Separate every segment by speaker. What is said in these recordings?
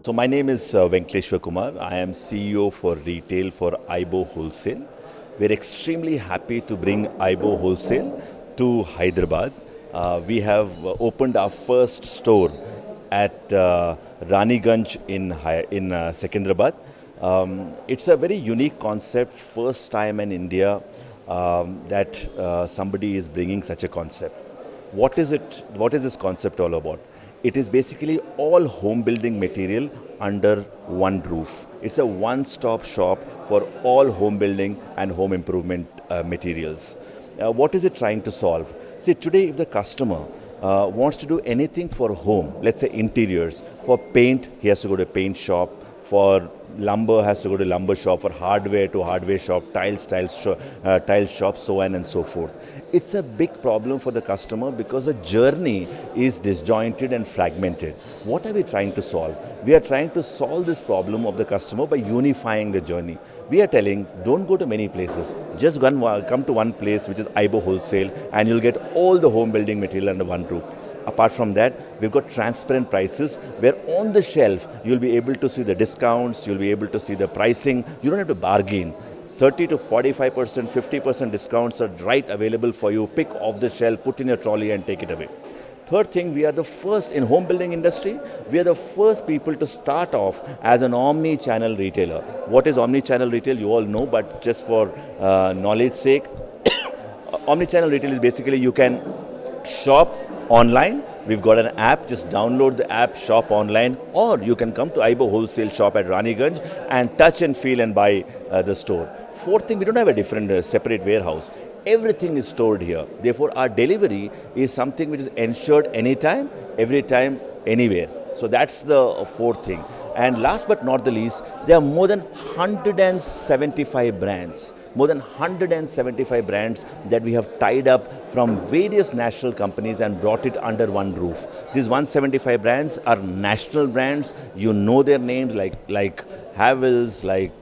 Speaker 1: So my name is Venkleshwar Kumar. I am CEO for retail for IBO Wholesale. We're extremely happy to bring IBO Wholesale to Hyderabad. We have opened our first store at Raniganj in Secunderabad. It's a very unique concept, first time in India that somebody is bringing such a concept. What is it? What is this concept all about? It is basically all home building material under one roof. It's a one-stop shop for all home building and home improvement materials. What is it trying to solve? See, today if the customer wants to do anything for home, let's say interiors, for paint, he has to go to a paint shop. For lumber, has to go to lumber shop. For hardware, to hardware shop. Tile shop, so on and so forth. It's a big problem for the customer because the journey is disjointed and fragmented. What are we trying to solve? We are trying to solve this problem of the customer by unifying the journey. We are telling, don't go to many places. Just come to one place, which is IBO Wholesale, and you'll get all the home building material under one roof. Apart from that, we've got transparent prices where on the shelf you'll be able to see the discounts, you'll be able to see the pricing. You don't have to bargain. 30 to 45%, 50% discounts are right available for you. Pick off the shelf, put in your trolley and take it away. Third thing, we are the first in home building industry. We are the first people to start off as an omni-channel retailer. What is omni-channel retail? You all know, but just for knowledge sake, omni-channel retail is basically you can shop online. We've got an app, just download the app, shop online, or you can come to IBO Wholesale shop at Raniganj and touch and feel and buy the store. Fourth thing, we don't have a different separate warehouse. Everything is stored here. Therefore, our delivery is something which is ensured anytime, every time, anywhere. So that's the fourth thing. And last but not the least, there are more than 175 brands. More than 175 brands that we have tied up from various national companies and brought it under one roof. These 175 brands are national brands. You know their names like Havells, like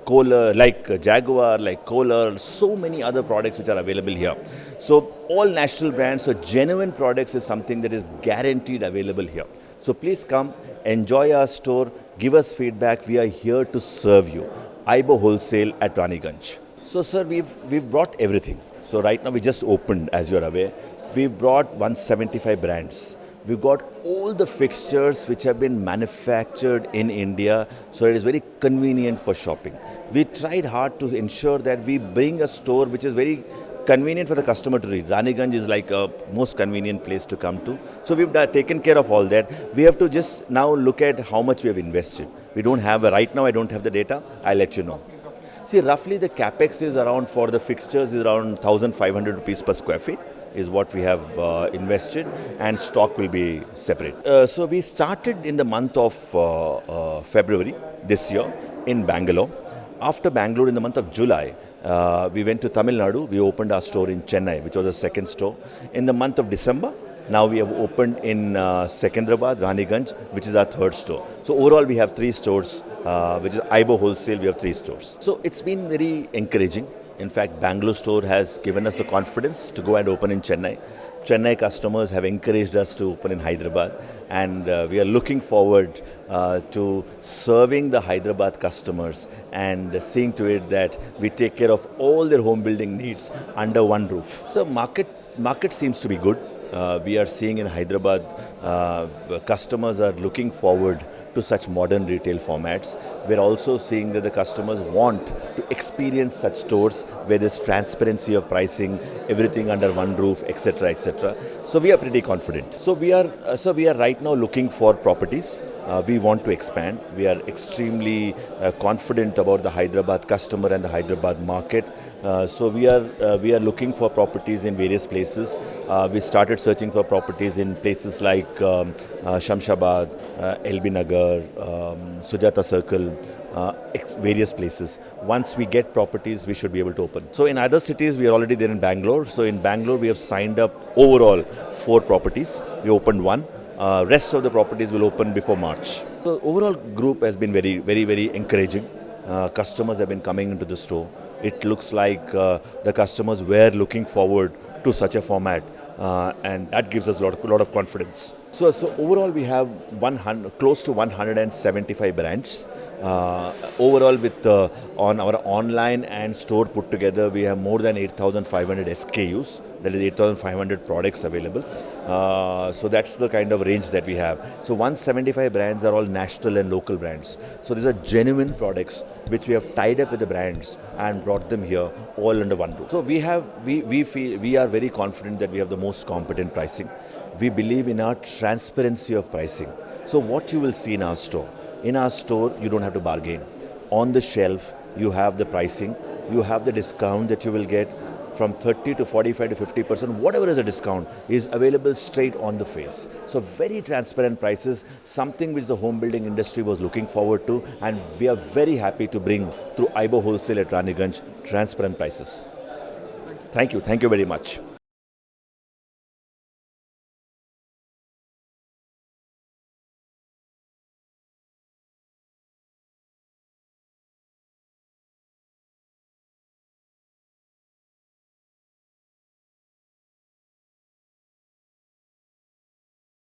Speaker 1: Kohler, like Jaguar, like Kohler, so many other products which are available here. So all national brands, so genuine products is something that is guaranteed available here. So please come, enjoy our store, give us feedback. We are here to serve you. IBO Wholesale at Raniganj. So sir, we've brought everything. So right now we just opened, as you're aware. We've brought 175 brands. We've got all the fixtures which have been manufactured in India, so it is very convenient for shopping. We tried hard to ensure that we bring a store which is very convenient for the customer to reach. Raniganj is like a most convenient place to come to. So we've taken care of all that. We have to just now look at how much we have invested. We don't have, right now I don't have the data, I'll let you know. See, roughly the capex is around, for the fixtures, is around 1,500 rupees per square feet is what we have invested, and stock will be separate. So we started in the month of February this year in Bangalore. After Bangalore, in the month of July, we went to Tamil Nadu. We opened our store in Chennai, which was the second store. In the month of December, now we have opened in Secunderabad, Raniganj, which is our third store. So overall, we have 3 stores, which is IBO Wholesale. We have 3 stores. So it's been very encouraging. In fact, Bangalore store has given us the confidence to go and open in Chennai. Chennai customers have encouraged us to open in Hyderabad, and we are looking forward to serving the Hyderabad customers and seeing to it that we take care of all their home building needs under one roof. So market seems to be good. We are seeing in Hyderabad, customers are looking forward to such modern retail formats. We're also seeing that the customers want to experience such stores where there's transparency of pricing, everything under one roof, etc., etc. So we are pretty confident. So we are right now looking for properties. We want to expand. We are extremely confident about the Hyderabad customer and the Hyderabad market. So we are looking for properties in various places. We started searching for properties in places like Shamshabad, LB Nagar, Sujata Circle, various places. Once we get properties, we should be able to open. So in other cities, we are already there in Bangalore. So in Bangalore, we have signed up overall 4 properties. We opened 1. Rest of the properties will open before March. So overall group has been very, very, very encouraging. Customers have been coming into the store. It looks like the customers were looking forward to such a format, and that gives us a lot of confidence. So overall, we have 100, close to 175 brands. Overall, with on our online and store put together, we have more than 8,500 SKUs. That is 8,500 products available. So that's the kind of range that we have. So 175 brands are all national and local brands. So these are genuine products which we have tied up with the brands and brought them here all under one roof. So we feel we are very confident that we have the most competent pricing. We believe in our transparency of pricing. So what you will see in our store you don't have to bargain. On the shelf you have the pricing, you have the discount that you will get from 30 to 45 to 50%, whatever is a discount is available straight on the face. So very transparent prices, something which the home building industry was looking forward to, and we are very happy to bring through IBO Wholesale at Raniganj transparent prices. Thank you very much.